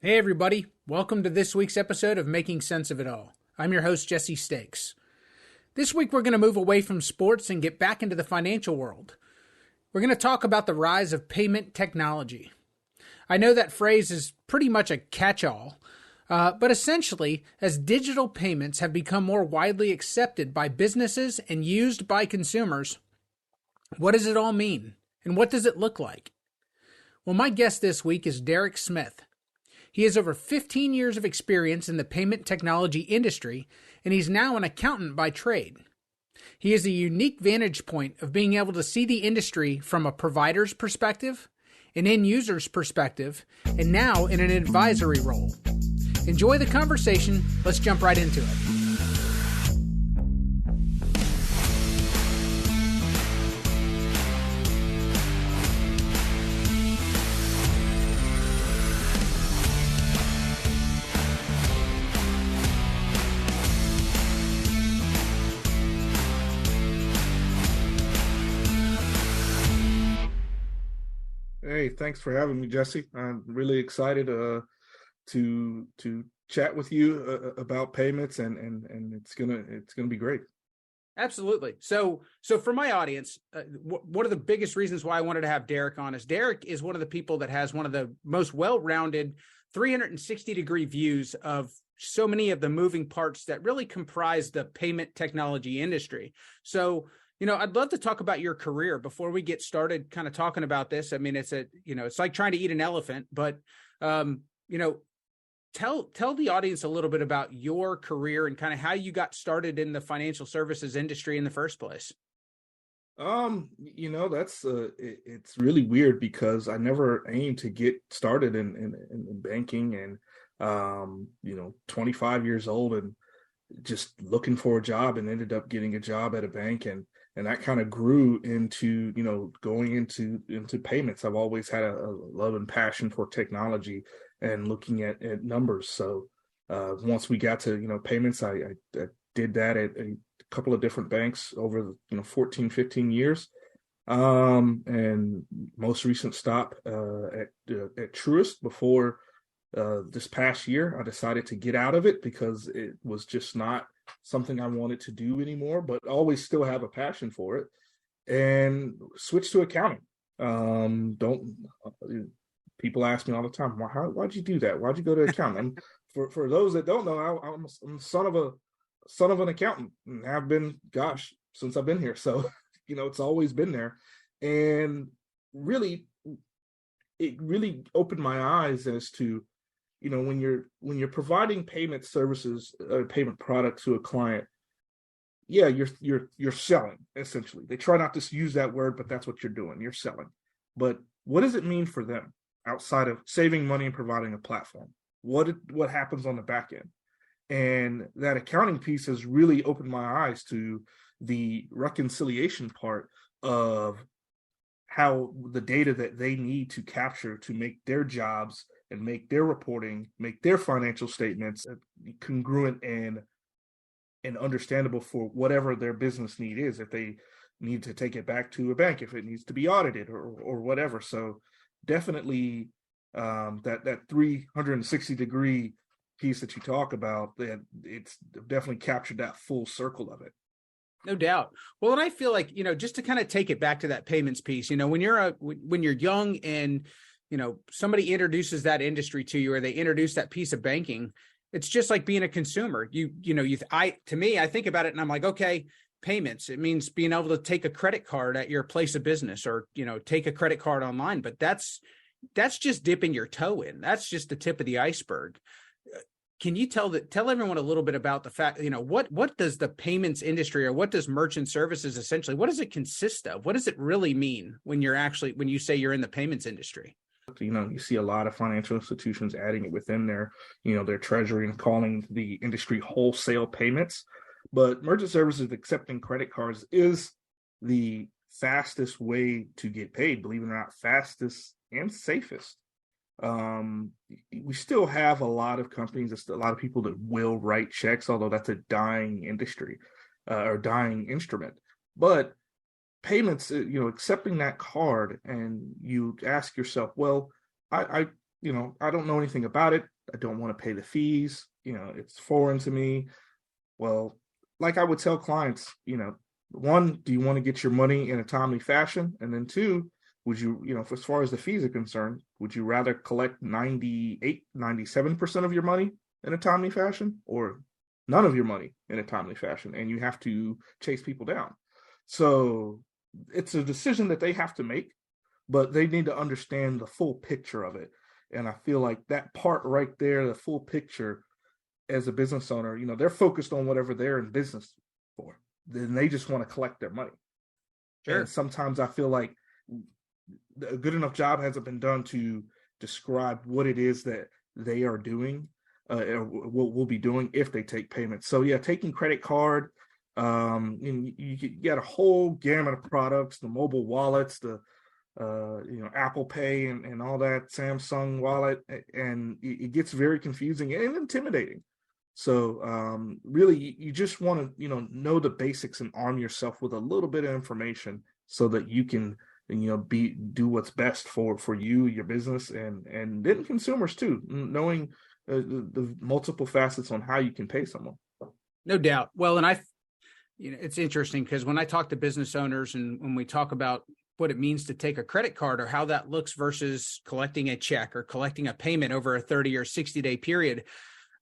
Hey, everybody. Welcome to this week's episode of Making Sense of It All. I'm your host, Jesse Stakes. This week, we're going to move away from sports and get back into the financial world. We're going to talk about the rise of payment technology. I know that phrase is pretty much a catch-all, but essentially, as digital payments have become more widely accepted by businesses and used by consumers, what does it all mean? And what does it look like? Well, my guest this week is Darrick Smith. He has over 15 years of experience in the payment technology industry, and he's now an accountant by trade. He has a unique vantage point of being able to see the industry from a provider's perspective, an end user's perspective, and now in an advisory role. Enjoy the conversation. Let's jump right into it. Hey, thanks for having me, Jesse. I'm really excited to chat with you about payments, and it's gonna be great. Absolutely. So for my audience, one of the biggest reasons why I wanted to have Darrick on is Darrick is one of the people that has one of the most well-rounded 360-degree views of so many of the moving parts that really comprise the payment technology industry. So, I'd love to talk about your career before we get started kind of talking about this. I mean, it's like trying to eat an elephant, but, tell the audience a little bit about your career and kind of how you got started in the financial services industry in the first place. That's it's really weird because I never aimed to get started in banking, and 25 years old and just looking for a job, and ended up getting a job at a bank, and that kind of grew into going into payments. I've always had a love and passion for technology and looking at numbers. So once we got to payments, I did that at a couple of different banks over 14, 15 years. And most recent stop at Truist before this past year. I decided to get out of it because it was just not something I wanted to do anymore, but always still have a passion for it, and switch to accounting. Don't People ask me all the time, why'd you do that? Why'd you go to accounting? And for those that don't know, I'm the son of an accountant, and have been, since I've been here. So it's always been there, and really, it really opened my eyes as to when you're providing payment services or payment products to a client. Yeah, you're selling, essentially. They try not to use that word, but that's what you're doing. You're selling. But what does it mean for them outside of saving money and providing a platform? What happens on the back end? And that accounting piece has really opened my eyes to the reconciliation part of how the data that they need to capture to make their jobs and make their reporting, make their financial statements congruent and understandable for whatever their business need is. If they need to take it back to a bank, if it needs to be audited or whatever. So definitely that 360-degree piece that you talk about, that it's definitely captured that full circle of it. No doubt. Well, and I feel like, just to kind of take it back to that payments piece, when you're young and, somebody introduces that industry to you, or they introduce that piece of banking, it's just like being a consumer. I think about it and I'm like, okay, payments, it means being able to take a credit card at your place of business, or, take a credit card online, but that's just dipping your toe in. That's just the tip of the iceberg. Can you tell everyone a little bit about the fact, what does the payments industry, or what does merchant services essentially, what does it consist of? What does it really mean when you say you're in the payments industry? You see a lot of financial institutions adding it within their treasury and calling the industry wholesale payments. But merchant services accepting credit cards is the fastest way to get paid, believe it or not, fastest and safest. We still have a lot of companies, a lot of people that will write checks, although that's a dying industry or dying instrument. But payments, accepting that card, and you ask yourself, well, I don't know anything about it. I don't want to pay the fees. It's foreign to me. Well, like I would tell clients, one, do you want to get your money in a timely fashion? And then two, would you, as far as the fees are concerned, would you rather collect 98, 97% of your money in a timely fashion, or none of your money in a timely fashion? And you have to chase people down. So it's a decision that they have to make, but they need to understand the full picture of it. And I feel like that part right there, the full picture, as a business owner, they're focused on whatever they're in business for. Then they just want to collect their money. Sure. And sometimes I feel like a good enough job hasn't been done to describe what it is that they are doing, or will be doing if they take payments. So yeah, taking credit card, you get a whole gamut of products, the mobile wallets, the Apple Pay and all that, Samsung wallet, and it gets very confusing and intimidating. So really, you just want to know the basics and arm yourself with a little bit of information so that you can do what's best for you, your business, and then consumers too, knowing the multiple facets on how you can pay someone. No doubt. Well, and it's interesting because when I talk to business owners and when we talk about what it means to take a credit card or how that looks versus collecting a check or collecting a payment over a 30 or 60-day period,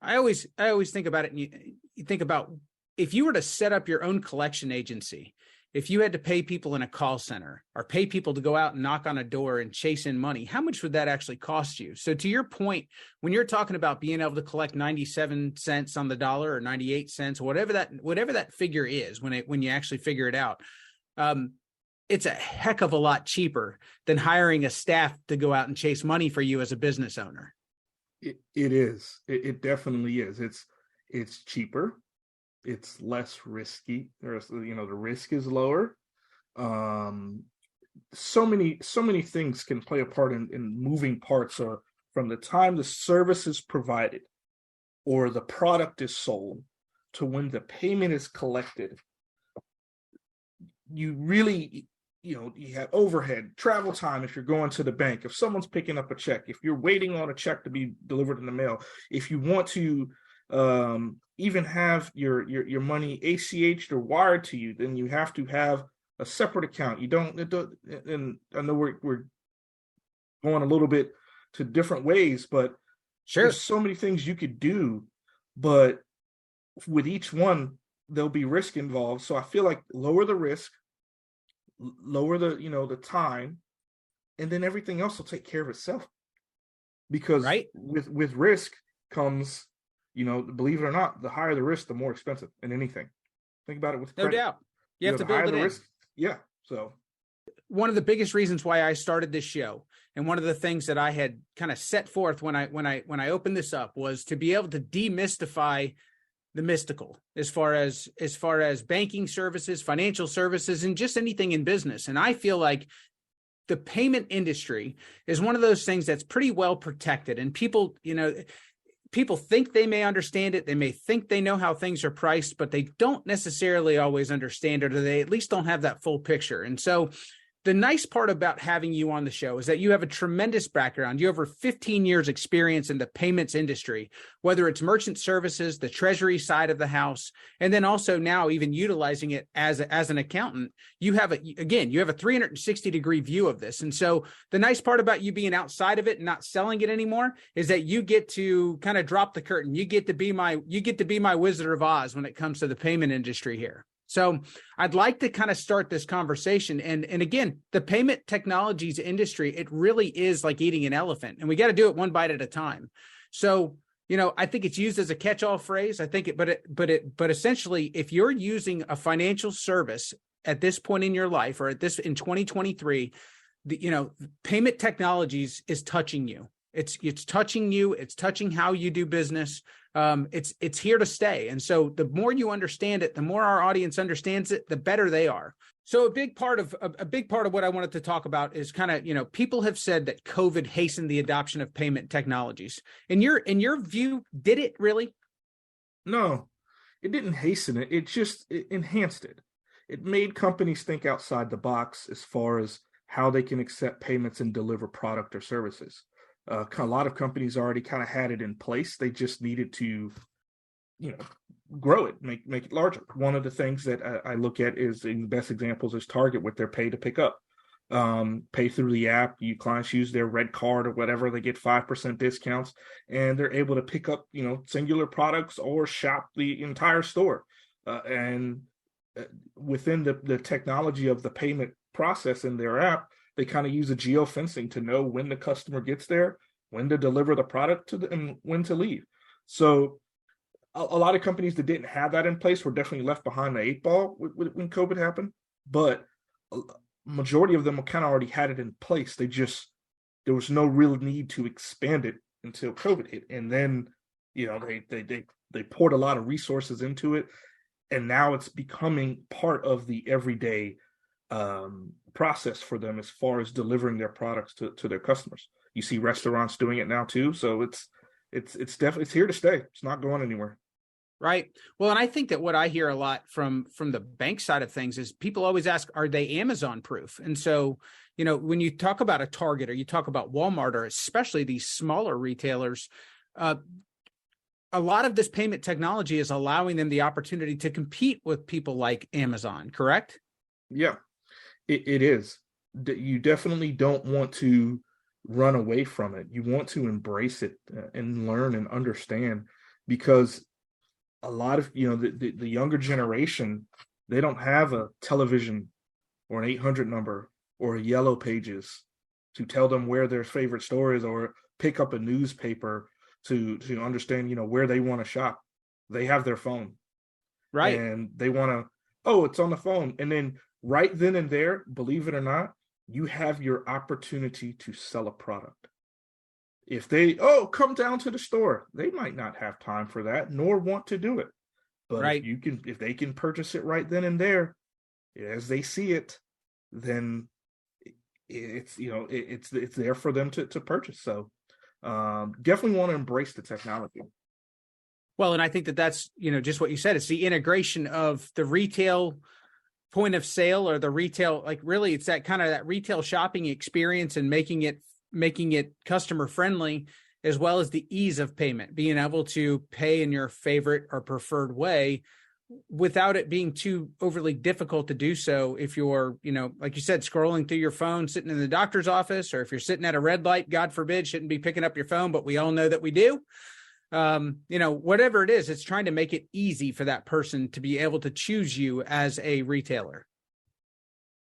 I always think about it. And you think about if you were to set up your own collection agency, if you had to pay people in a call center or pay people to go out and knock on a door and chase in money, how much would that actually cost you? So to your point, when you're talking about being able to collect 97 cents on the dollar or 98 cents, whatever that figure is, when you actually figure it out, it's a heck of a lot cheaper than hiring a staff to go out and chase money for you as a business owner. It is. It definitely is. It's cheaper. It's less risky. The risk is lower. So many things can play a part in moving parts, or from the time the service is provided or the product is sold to when the payment is collected. You really, you have overhead, travel time if you're going to the bank, if someone's picking up a check, if you're waiting on a check to be delivered in the mail, if you want to even have your money ACH'd or wired to you, then you have to have a separate account. And I know we're going a little bit to different ways, but sure, there's so many things you could do, but with each one, there'll be risk involved. So I feel like lower the risk, lower the time, and then everything else will take care of itself. Because with risk comes, believe it or not, the higher the risk, the more expensive in anything. Think about it with credit. No doubt. You have to build it in. Risk, yeah. So one of the biggest reasons why I started this show, and one of the things that I had kind of set forth when I opened this up, was to be able to demystify the mystical as far as banking services, financial services, and just anything in business. And I feel like the payment industry is one of those things that's pretty well protected, and people think they may understand it. They may think they know how things are priced, but they don't necessarily always understand it, or they at least don't have that full picture. And so the nice part about having you on the show is that you have a tremendous background. You have over 15 years experience in the payments industry, whether it's merchant services, the treasury side of the house, and then also now even utilizing it as an accountant. You have a 360-degree view of this. And so the nice part about you being outside of it and not selling it anymore is that you get to kind of drop the curtain. You get to be my Wizard of Oz when it comes to the payment industry here. So I'd like to kind of start this conversation. And again, the payment technologies industry, it really is like eating an elephant, and we got to do it one bite at a time. So, I think it's used as a catch-all phrase. I think but essentially, if you're using a financial service at this point in your life, or in 2023, payment technologies is touching you. It's touching you. It's touching how you do business. It's here to stay. And so the more you understand it, the more our audience understands it, the better they are. So a big part of what I wanted to talk about is kind of, people have said that COVID hastened the adoption of payment technologies. In your view, did it really? No, it didn't hasten it. It enhanced it. It made companies think outside the box as far as how they can accept payments and deliver product or services. A lot of companies already kind of had it in place. They just needed to, you know, grow it, make it larger. One of the things that I look at is, the best examples is Target with their pay to pick up. Pay through the app. You clients use their red card or whatever, they get 5% discounts, and they're able to pick up, singular products or shop the entire store. And within the technology of the payment process in their app, they kind of use a geofencing to know when the customer gets there, when to deliver the product to them, and when to leave. So a lot of companies that didn't have that in place were definitely left behind the eight ball when COVID happened. But a majority of them kind of already had it in place. There was no real need to expand it until COVID hit. And then, they poured a lot of resources into it. And now it's becoming part of the everyday process for them as far as delivering their products to their customers. You see restaurants doing it now too. So it's definitely, it's here to stay. It's not going anywhere. Right. Well, and I think that what I hear a lot from the bank side of things is people always ask, are they Amazon proof? And so, when you talk about a Target or you talk about Walmart, or especially these smaller retailers, a lot of this payment technology is allowing them the opportunity to compete with people like Amazon, correct? Yeah, it is. You definitely don't want to run away from it. You want to embrace it and learn and understand, because a lot of, the younger generation, they don't have a television or an 800 number or a yellow pages to tell them where their favorite store is, or pick up a newspaper to understand, where they want to shop. They have their phone. Right. And they want to, oh, it's on the phone. And then right then and there, believe it or not, you have your opportunity to sell a product. If they, come down to the store, they might not have time for that, nor want to do it. But right. if they can purchase it right then and there, as they see it, then it's there for them to purchase. So definitely want to embrace the technology. Well, and I think that's, just what you said. It's the integration of the retail point of sale, or the retail, like really it's that kind of that retail shopping experience, and making it customer friendly, as well as the ease of payment, being able to pay in your favorite or preferred way without it being too overly difficult to do so. If you're, like you said, scrolling through your phone, sitting in the doctor's office, or if you're sitting at a red light, God forbid, shouldn't be picking up your phone, but we all know that we do. Whatever it is, it's trying to make it easy for that person to be able to choose you as a retailer.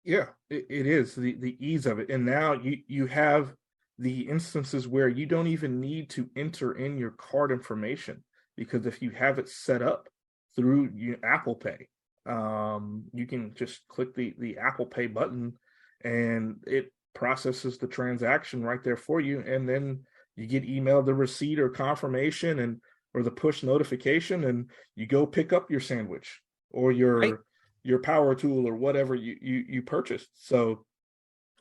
Yeah, it is the ease of it. And now you have the instances where you don't even need to enter in your card information, because if you have it set up through your Apple Pay, you can just click the Apple Pay button and it processes the transaction right there for you. And then you get emailed the receipt or confirmation or the push notification, and you go pick up your sandwich or your power tool or whatever you purchased. So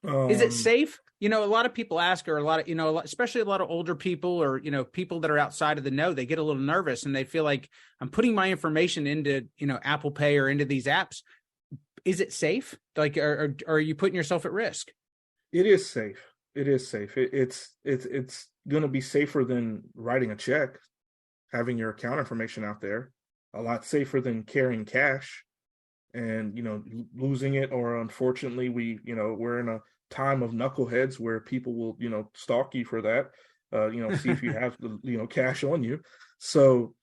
is it safe? A lot of people ask, or a lot of, especially a lot of older people, or, people that are outside of the know, they get a little nervous and they feel like, I'm putting my information into, Apple Pay or into these apps. Is it safe? Like, or are you putting yourself at risk? It is safe. It is safe. It's going to be safer than writing a check, having your account information out there. A lot safer than carrying cash and, losing it. Or unfortunately, we're in a time of knuckleheads where people will, stalk you for that, see if you have, cash on you. So,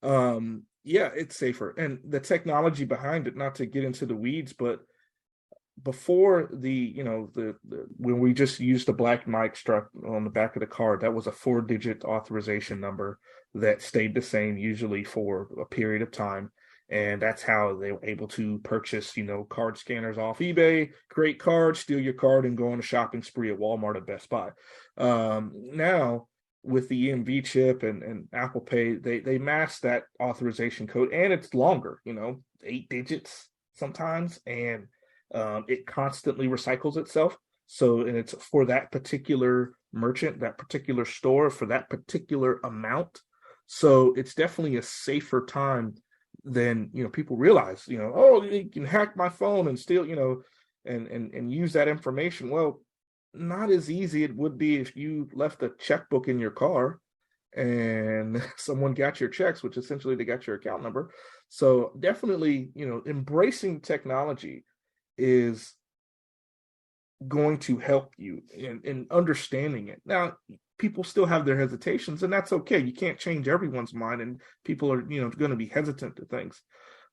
yeah, it's safer. And the technology behind it, not to get into the weeds, but before when we just used the black mic struck on the back of the card, that was a 4-digit authorization number that stayed the same usually for a period of time. And that's how they were able to purchase, card scanners off eBay, create cards, steal your card, and go on a shopping spree at Walmart or Best Buy. Now, with the EMV chip and Apple Pay, they mask that authorization code, and it's longer, 8 digits sometimes, and it constantly recycles itself. So, and it's for that particular merchant, that particular store, for that particular amount. So it's definitely a safer time than, people realize, they can hack my phone and steal, and use that information. Well, not as easy it would be if you left a checkbook in your car and someone got your checks, which essentially they got your account number. So definitely, embracing technology is going to help you in understanding it. Now, people still have their hesitations, and that's okay. You can't change everyone's mind, and people are, going to be hesitant to things.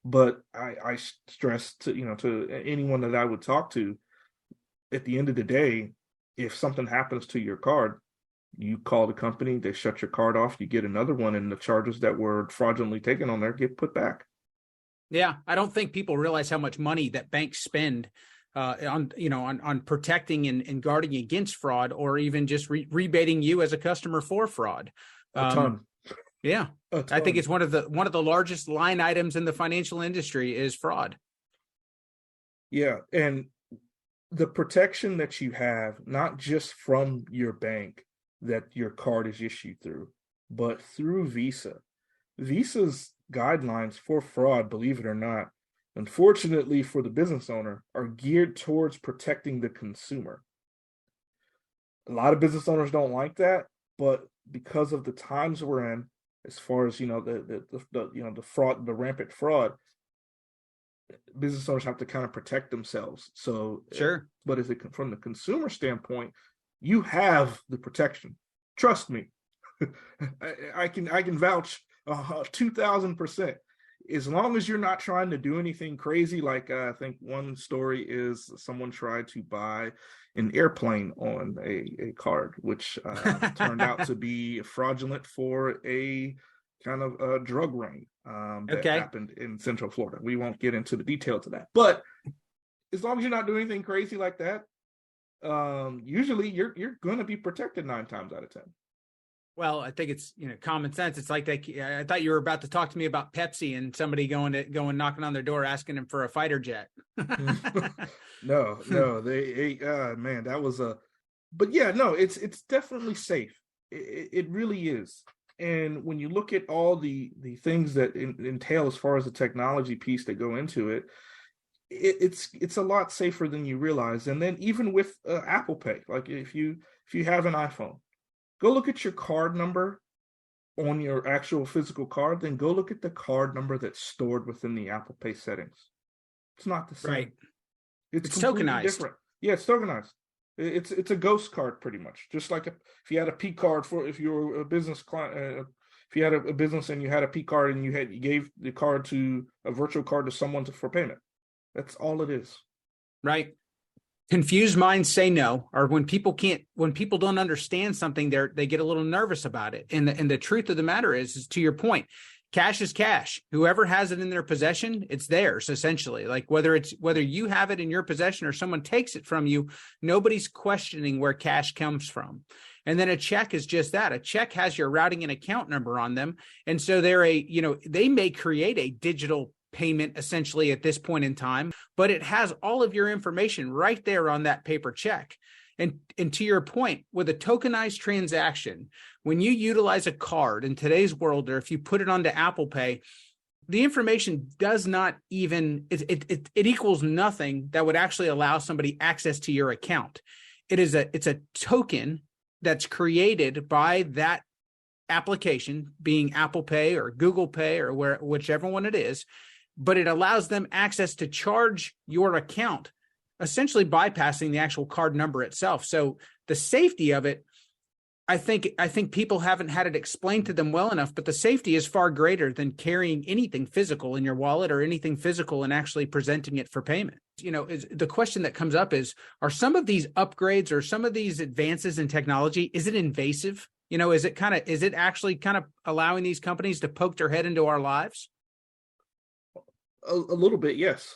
But I stress to anyone that I would talk to, at the end of the day, if something happens to your card, you call the company, they shut your card off, you get another one, and the charges that were fraudulently taken on there get put back. Yeah, I don't think people realize how much money that banks spend on protecting and guarding against fraud, or even just rebating you as a customer for fraud. A ton. Yeah, A ton. I think it's one of the largest line items in the financial industry is fraud. Yeah, and the protection that you have, not just from your bank that your card is issued through, but through Visa. Visa's guidelines for fraud, believe it or not, unfortunately for the business owner, are geared towards protecting the consumer. A lot of business owners don't like that, but because of the times we're in, as far as the fraud, the rampant fraud, business owners have to kind of protect themselves. So sure, but from the consumer standpoint, you have the protection. Trust me, I can vouch 2,000%. As long as you're not trying to do anything crazy, like I think one story is someone tried to buy an airplane on a card, which turned out to be fraudulent for a kind of a drug ring that happened in Central Florida. We won't get into the details of that, but as long as you're not doing anything crazy like that, usually you're going to be protected 9 times out of 10. Well, I think it's common sense. It's like I thought you were about to talk to me about Pepsi and somebody going knocking on their door asking them for a fighter jet. No, they man, that was but yeah, no, it's definitely safe. It really is. And when you look at all the things that entail as far as the technology piece that go into it, it's a lot safer than you realize. And then even with Apple Pay, like if you have an iPhone, go look at your card number on your actual physical card, then go look at the card number that's stored within the Apple Pay settings. It's not the same. Right. It's tokenized. Different. Yeah, it's tokenized. It's a ghost card pretty much. Just like if you had a P card if you were a business client, if you had a business and you had a P card and you gave the card to a virtual card to someone for payment. That's all it is. Right. Confused minds say no, or when people don't understand something, they get a little nervous about it. And the truth of the matter is to your point, cash is cash. Whoever has it in their possession, it's theirs essentially. Like whether you have it in your possession or someone takes it from you, nobody's questioning where cash comes from. And then a check is just that. A check has your routing and account number on them. And so they may create a digital payment essentially at this point in time, but it has all of your information right there on that paper check. And to your point, with a tokenized transaction, when you utilize a card in today's world, or if you put it onto Apple Pay, the information does not even, it equals nothing that would actually allow somebody access to your account. It's a token that's created by that application, being Apple Pay or Google Pay or whichever one it is, but it allows them access to charge your account, essentially bypassing the actual card number itself. So the safety of it, I think people haven't had it explained to them well enough, but the safety is far greater than carrying anything physical in your wallet or anything physical and actually presenting it for payment. The question that comes up is, are some of these upgrades or some of these advances in technology, is it invasive? Is it actually kind of allowing these companies to poke their head into our lives? A little bit, yes.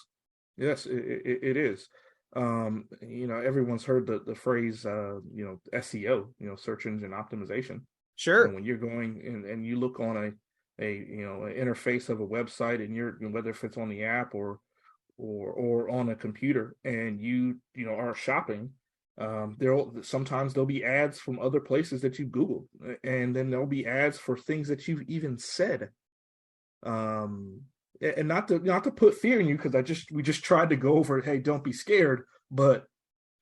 Yes, it is. Everyone's heard the phrase, SEO, search engine optimization. Sure. And when you're going and you look on an interface of a website, and whether if it's on the app or on a computer, and you are shopping, sometimes there'll be ads from other places that you Googled, and then there'll be ads for things that you've even said. And not to put fear in you, because we just tried to go over, hey, don't be scared, but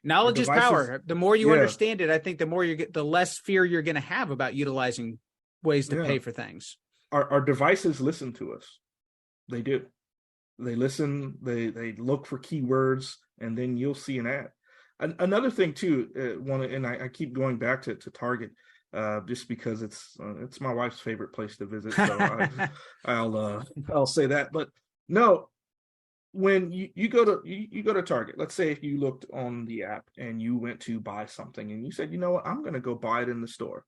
Our Knowledge is devices, power. The more you yeah, understand it, I think the more the less fear you're going to have about utilizing ways to yeah. pay for things. Our devices listen to us. They do. They listen. They look for keywords, and then you'll see an ad. Another thing too, and I keep going back to Target, just because it's my wife's favorite place to visit. So I'll say that. But no, when you go to you go to Target, let's say if you looked on the app and you went to buy something and you said, you know what, I'm going to go buy it in the store.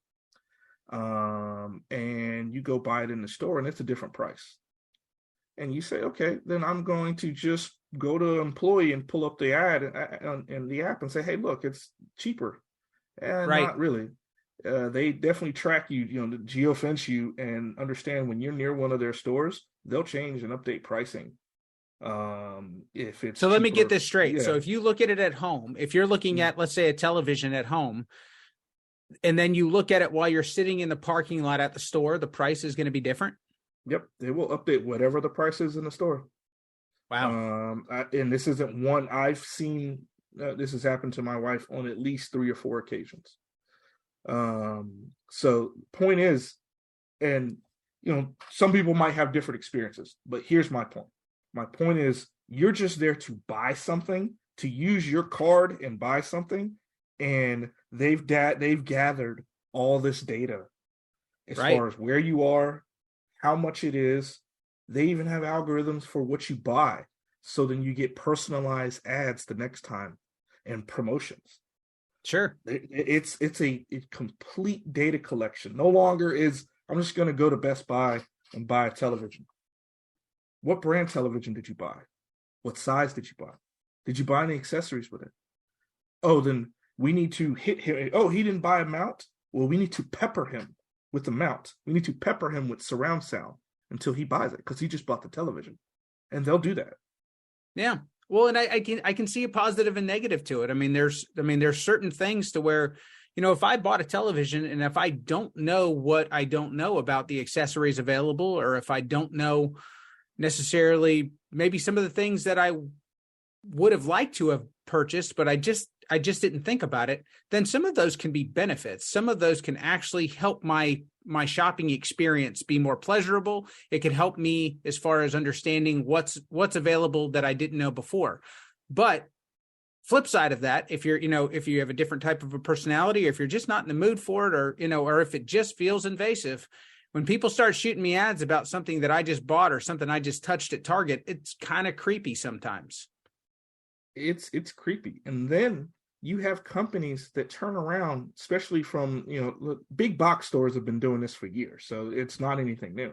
And you go buy it in the store and it's a different price. And you say, okay, then I'm going to just go to employee and pull up the ad in the app and say, hey, look, it's cheaper. And Right. not really. They definitely track you, geofence you, and understand when you're near one of their stores, they'll change and update pricing. If it's So let me get cheaper, this straight. yeah. So if you look at it at home, if you're looking at, let's say, a television at home, and then you look at it while you're sitting in the parking lot at the store, the price is going to be different. Yep, they will update whatever the price is in the store. Wow. And this isn't one I've seen. This has happened to my wife on at least 3 or 4 occasions. So point is, and some people might have different experiences, but here's my point. My point is, you're just there to buy something, to use your card and buy something, and they've gathered all this data as far as where you are, how much it is. They even have algorithms for what you buy, so then you get personalized ads the next time and promotions. Sure. It's a complete data collection. No longer is I'm just going to go to Best Buy and buy a television. What brand television did you buy? What size did you buy? Did you buy any accessories with it? Oh, then we need to hit him. Oh, he didn't buy a mount? Well, we need to pepper him with the mount. We need to pepper him with surround sound until he buys it, because he just bought the television. And they'll do that. Yeah. Well, and I can see a positive and negative to it. I mean, there's certain things to where, if I bought a television and if I don't know what I don't know about the accessories available, or if I don't know necessarily maybe some of the things that I would have liked to have purchased, but I just didn't think about it, then some of those can be benefits. Some of those can actually help my shopping experience be more pleasurable. It can help me as far as understanding what's available that I didn't know before. But flip side of that, if you have a different type of a personality, or if you're just not in the mood for it, or if it just feels invasive, when people start shooting me ads about something that I just bought or something I just touched at Target, it's kind of creepy sometimes. It's creepy. And then you have companies that turn around, especially from, big box stores have been doing this for years, so it's not anything new.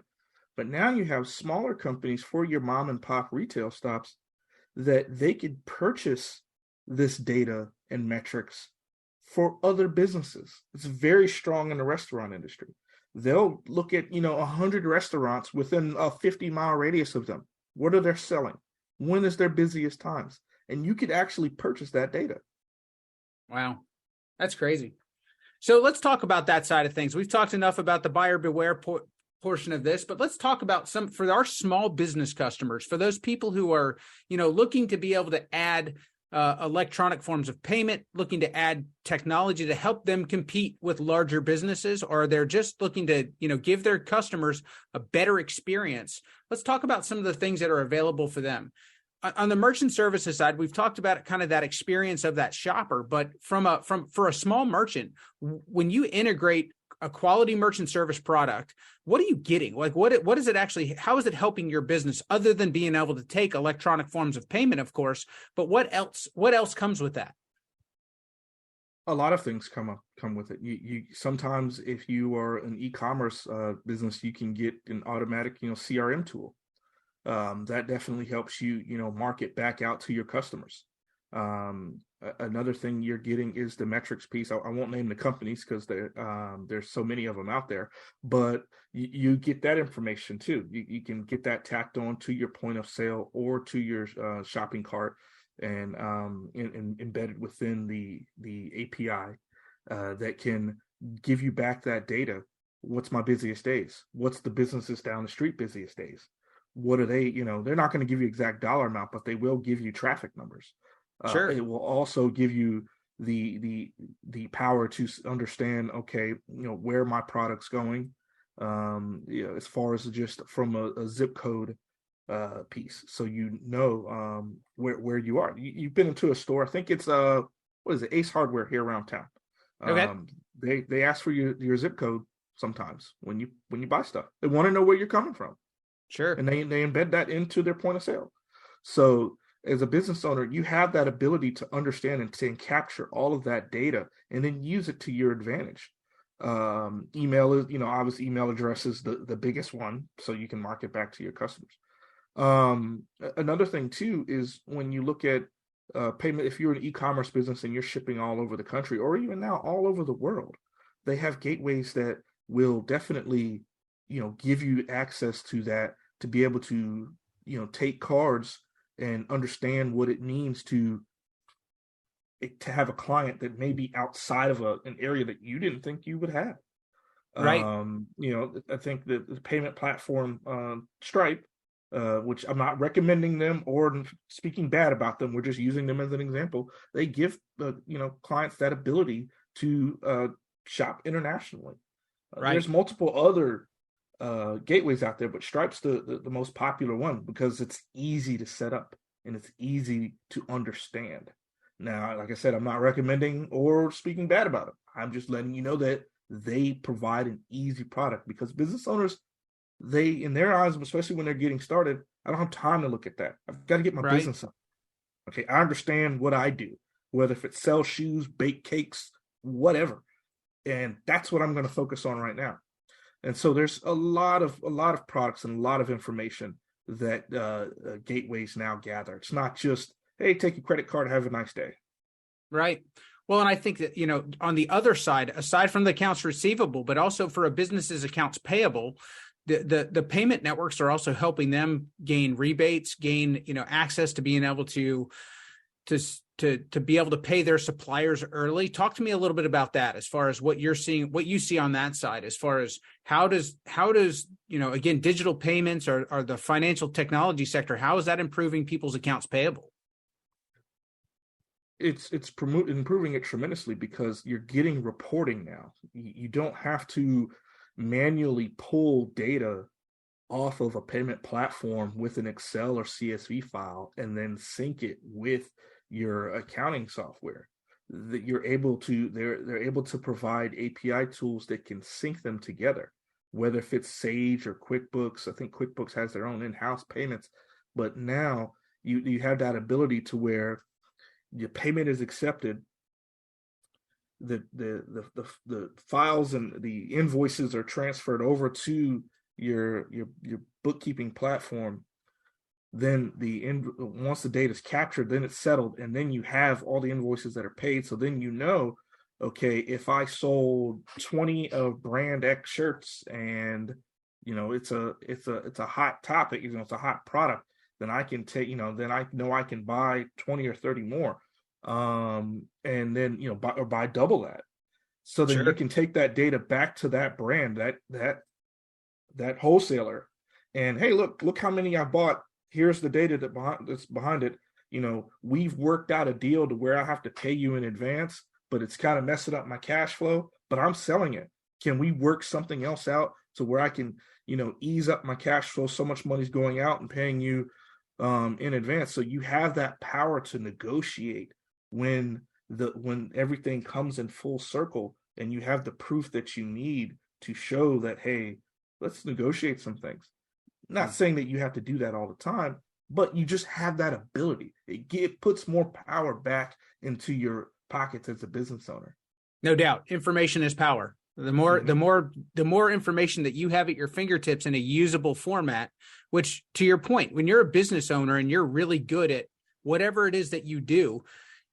But now you have smaller companies for your mom and pop retail stops that they could purchase this data and metrics for other businesses. It's very strong in the restaurant industry. They'll look at 100 restaurants within a 50-mile radius of them. What are they selling? When is their busiest times? And you could actually purchase that data. Wow, that's crazy. So let's talk about that side of things. We've talked enough about the buyer beware portion of this, but let's talk about some for our small business customers, for those people who are looking to be able to add electronic forms of payment, looking to add technology to help them compete with larger businesses, or they're just looking to, give their customers a better experience. Let's talk about some of the things that are available for them. On the merchant services side, we've talked about kind of that experience of that shopper, but for a small merchant, when you integrate a quality merchant service product, what are you getting? Like, what is it actually? How is it helping your business, other than being able to take electronic forms of payment, of course? But what else comes with that? A lot of things come with it. You sometimes, if you are an e-commerce business, you can get an automatic CRM tool. That definitely helps you market back out to your customers. Another thing you're getting is the metrics piece. I won't name the companies because there's so many of them out there, but you get that information too. You can get that tacked on to your point of sale or to your shopping cart, and embedded within the API that can give you back that data. What's my busiest days? What's the businesses down the street busiest days? What are they? They're not going to give you exact dollar amount, but they will give you traffic numbers. Sure. It will also give you the power to understand, okay, where my product's going, as far as just from a zip code piece, so where you are. You've been into a store. I think it's what is it, Ace Hardware here around town. Okay. They ask for your zip code sometimes when you buy stuff. They want to know where you're coming from, Sure. and they embed that into their point of sale. So as a business owner, you have that ability to understand and capture all of that data and then use it to your advantage. Email is, obviously email address is the biggest one, so you can market back to your customers. Another thing too is when you look at payment, if you're an e-commerce business and you're shipping all over the country or even now all over the world, they have gateways that will definitely, give you access to that, to be able to, take cards and understand what it means to have a client that may be outside of an area that you didn't think you would have. Right. I think that the payment platform Stripe, which I'm not recommending them or speaking bad about them, we're just using them as an example. They give clients that ability to shop internationally. Right. There's multiple other gateways out there, but Stripe's the most popular one because it's easy to set up and it's easy to understand. Now, like I said, I'm not recommending or speaking bad about it. I'm just letting you know that they provide an easy product because business owners, they, in their eyes, especially when they're getting started, I don't have time to look at that. I've got to get my Right. business up. Okay, I understand what I do, whether if it's sell shoes, bake cakes, whatever. And that's what I'm going to focus on right now. And so there's a lot of products and a lot of information that gateways now gather. It's not just, hey, take your credit card, have a nice day. Right. Well, and I think that, on the other side, aside from the accounts receivable, but also for a business's accounts payable, the payment networks are also helping them gain rebates, gain, access to being able to be able to pay their suppliers early. Talk to me a little bit about that, as far as what you're seeing, what you see on that side, as far as how does, again, digital payments or the financial technology sector, how is that improving people's accounts payable? It's improving it tremendously because you're getting reporting now. You don't have to manually pull data off of a payment platform with an Excel or CSV file and then sync it with your accounting software. That they're able to provide API tools that can sync them together, whether if it's Sage or QuickBooks. I think QuickBooks has their own in-house payments, but now you have that ability to where your payment is accepted, the files and the invoices are transferred over to your bookkeeping platform. Then once the data is captured, then it's settled, and then you have all the invoices that are paid. So then okay, if I sold 20 of brand X shirts and it's a hot topic, it's a hot product, then I can take, then I know I can buy 20 or 30 more, and then buy double that. So then you can take that data back to that brand, that wholesaler, and hey, look how many I bought. Here's the data that's behind it. We've worked out a deal to where I have to pay you in advance, but it's kind of messing up my cash flow. But I'm selling it. Can we work something else out to where I can, ease up my cash flow? So much money's going out and paying you in advance. So you have that power to negotiate when everything comes in full circle, and you have the proof that you need to show that, hey, let's negotiate some things. Not saying that you have to do that all the time, but you just have that ability. It puts more power back into your pockets as a business owner. No doubt. Information is power. The more information that you have at your fingertips in a usable format, which, to your point, when you're a business owner and you're really good at whatever it is that you do,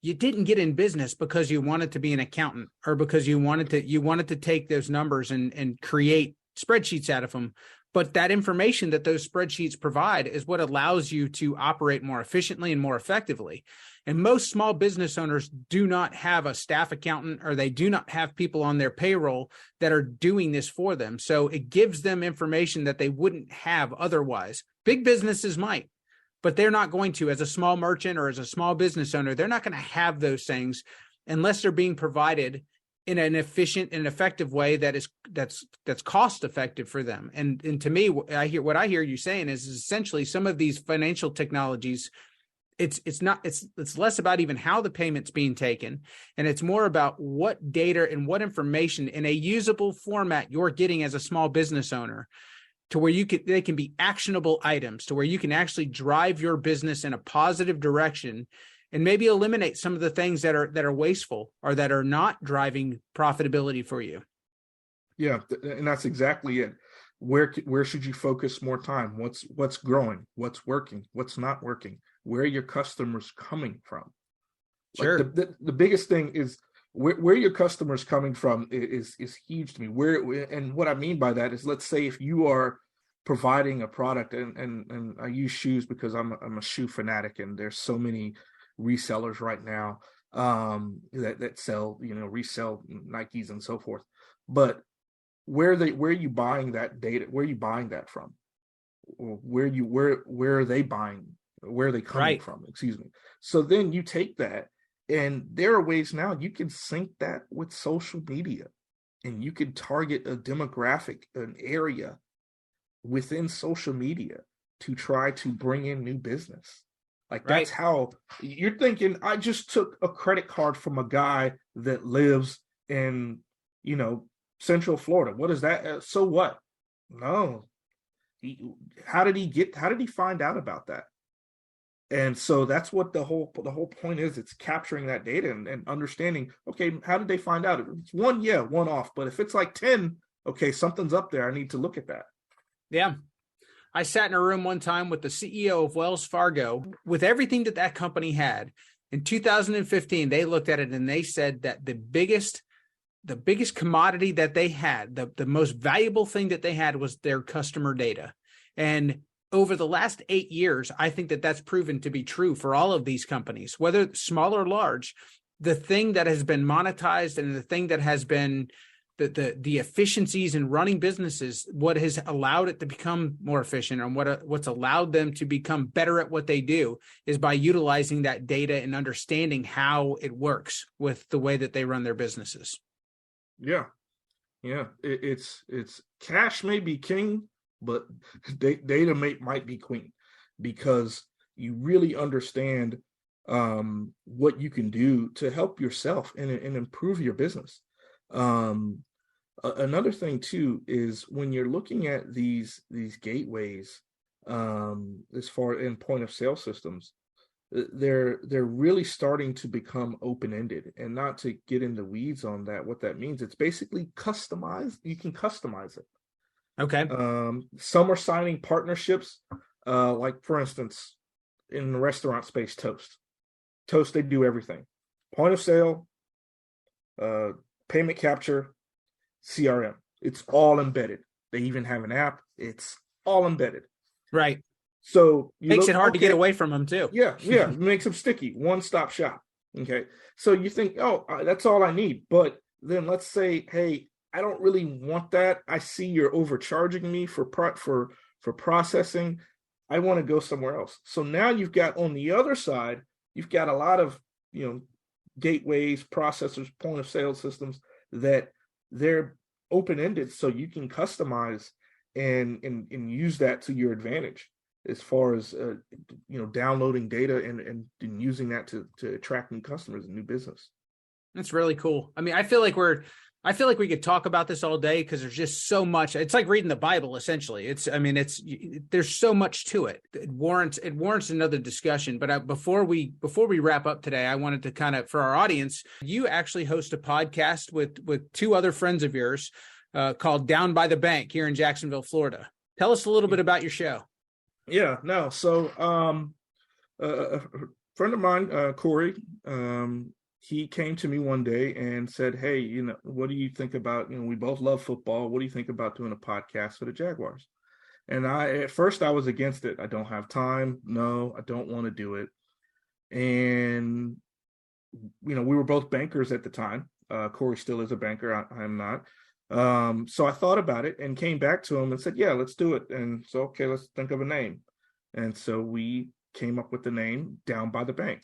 you didn't get in business because you wanted to be an accountant or because you wanted to take those numbers and create spreadsheets out of them. But that information that those spreadsheets provide is what allows you to operate more efficiently and more effectively. And most small business owners do not have a staff accountant, or they do not have people on their payroll that are doing this for them. So it gives them information that they wouldn't have otherwise. Big businesses might, but they're not going to, as a small merchant or as a small business owner, they're not going to have those things unless they're being provided in an efficient and effective way that's cost effective for them. And to me, what I hear you saying is essentially some of these financial technologies, it's less about even how the payment's being taken, and it's more about what data and what information in a usable format you're getting as a small business owner, to where they can be actionable items, to where you can actually drive your business in a positive direction and maybe eliminate some of the things that are wasteful or that are not driving profitability for you. Yeah, and that's exactly it. Where should you focus more time? What's growing? What's working? What's not working? Where are your customers coming from? Sure. Like the biggest thing is where your customers coming from is huge to me. And what I mean by that is, let's say if you are providing a product, and I use shoes because I'm a shoe fanatic, and there's so many resellers right now that sell, resell Nikes and so forth. But where are you buying that data? Where are you buying that from? Or where are they buying? Where are they coming from? Excuse me. So then you take that, and there are ways now you can sync that with social media, and you can target a demographic, an area within social media to try to bring in new business. Like that's how you're thinking. I just took a credit card from a guy that lives in, Central Florida. What is that? So what? No. How did he find out about that? And so that's what the whole point is. It's capturing that data and understanding, okay, how did they find out? If it's one off. But if it's like 10, okay, something's up there. I need to look at that. Yeah. I sat in a room one time with the CEO of Wells Fargo with everything that company had. In 2015, they looked at it and they said that the biggest commodity that they had, the most valuable thing that they had, was their customer data. And over the last 8 years, I think that's proven to be true for all of these companies, whether small or large. The thing that has been monetized and the thing that has been the efficiencies in running businesses, what has allowed it to become more efficient and what's allowed them to become better at what they do, is by utilizing that data and understanding how it works with the way that they run their businesses. Yeah. It's cash may be king, but data might be queen, because you really understand what you can do to help yourself and improve your business. Another thing too is when you're looking at these gateways, as far in point of sale systems, they're really starting to become open-ended. And not to get into weeds on that, what that means, it's basically customized. You can customize it. Okay. Some are signing partnerships, like for instance, in the restaurant space, Toast, they do everything: point of sale, payment capture, CRM. It's all embedded. They even have an app. It's all embedded. Right. So makes it hard to get away from them too. Yeah. It makes them sticky. One-stop shop. Okay. So you think, that's all I need. But then let's say, hey, I don't really want that. I see you're overcharging me for processing. I want to go somewhere else. So now you've got, on the other side, you've got a lot of, gateways, processors, point of sale systems that they're open-ended, so you can customize and use that to your advantage, as far as downloading data and using that to attract new customers and new business. That's really cool. I mean, I feel like we could talk about this all day, because there's just so much. It's like reading the Bible, essentially. There's so much to it. It warrants another discussion. But before we wrap up today, I wanted to kind of, for our audience, you actually host a podcast with two other friends of yours called Down by the Bank here in Jacksonville, Florida. Tell us a little bit about your show. Yeah, no. So a friend of mine, Corey, he came to me one day and said, hey, what do you think about, we both love football. What do you think about doing a podcast for the Jaguars? And at first I was against it. I don't have time. No, I don't want to do it. And, we were both bankers at the time. Corey still is a banker. I'm not. So I thought about it and came back to him and said, yeah, let's do it. And so, okay, let's think of a name. And so we came up with the name Down by the Bank.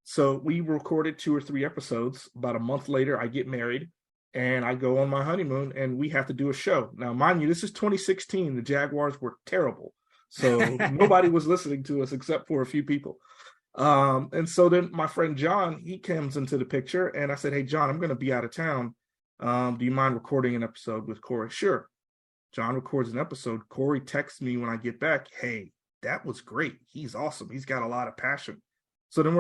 So we recorded 2 or 3 episodes. About a month later, I get married and I go on my honeymoon and we have to do a show. Now, mind you, this is 2016. The Jaguars were terrible. So nobody was listening to us except for a few people. And so then my friend John, he comes into the picture and I said, "Hey, John, I'm going to be out of town. Do you mind recording an episode with Corey?" Sure. John records an episode. Corey texts me when I get back, "Hey, that was great. He's awesome. He's got a lot of passion." So then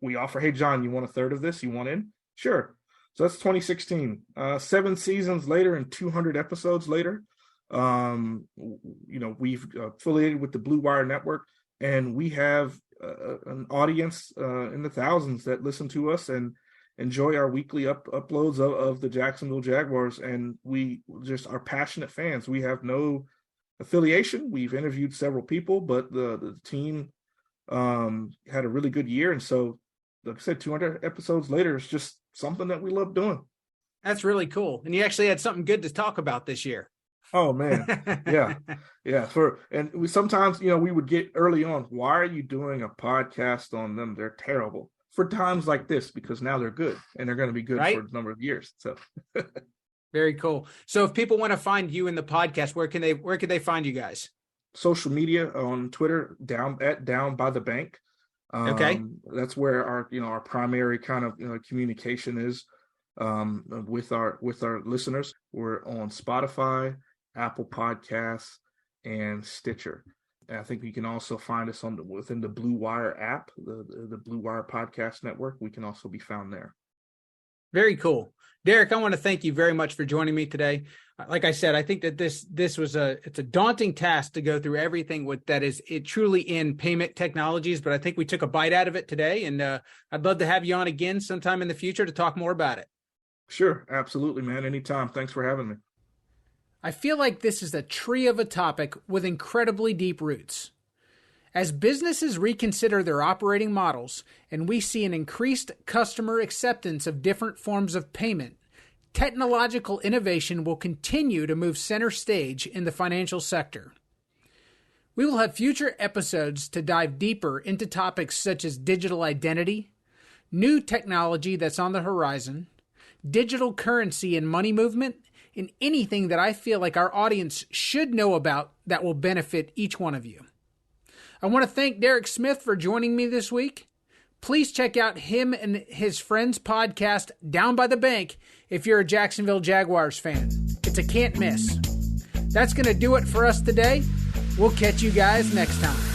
we offer, "Hey, John, you want a third of this? You want in?" Sure. So that's 2016. 7 seasons later and 200 episodes later, we've affiliated with the Blue Wire Network, and we have an audience in the thousands that listen to us and enjoy our weekly uploads of the Jacksonville Jaguars. And we just are passionate fans. We have no affiliation. We've interviewed several people, but the team had a really good year. And so, like I said, 200 episodes later, it's just something that we love doing. That's really cool. And you actually had something good to talk about this year. Oh man. Yeah. And we sometimes, we would get early on, "Why are you doing a podcast on them? They're terrible." For times like this, because now they're good and they're going to be good for a number of years. So very cool. So if people want to find you in the podcast, where can they find you guys? Social media on Twitter, Down by the Bank. Okay. That's where our primary kind of communication is with our listeners. We're on Spotify, Apple Podcasts, and Stitcher. And I think you can also find us within the Blue Wire app, the Blue Wire Podcast Network. We can also be found there. Very cool. Darrick, I want to thank you very much for joining me today. Like I said, I think that this was it's a daunting task to go through everything that is it truly in payment technologies, but I think we took a bite out of it today, and I'd love to have you on again sometime in the future to talk more about it. Sure, absolutely, man. Anytime. Thanks for having me. I feel like this is a tree of a topic with incredibly deep roots. As businesses reconsider their operating models and we see an increased customer acceptance of different forms of payment, technological innovation will continue to move center stage in the financial sector. We will have future episodes to dive deeper into topics such as digital identity, new technology that's on the horizon, digital currency and money movement, and anything that I feel like our audience should know about that will benefit each one of you. I want to thank Darrick Smith for joining me this week. Please check out him and his friend's podcast, Down by the Bank, if you're a Jacksonville Jaguars fan. It's a can't miss. That's going to do it for us today. We'll catch you guys next time.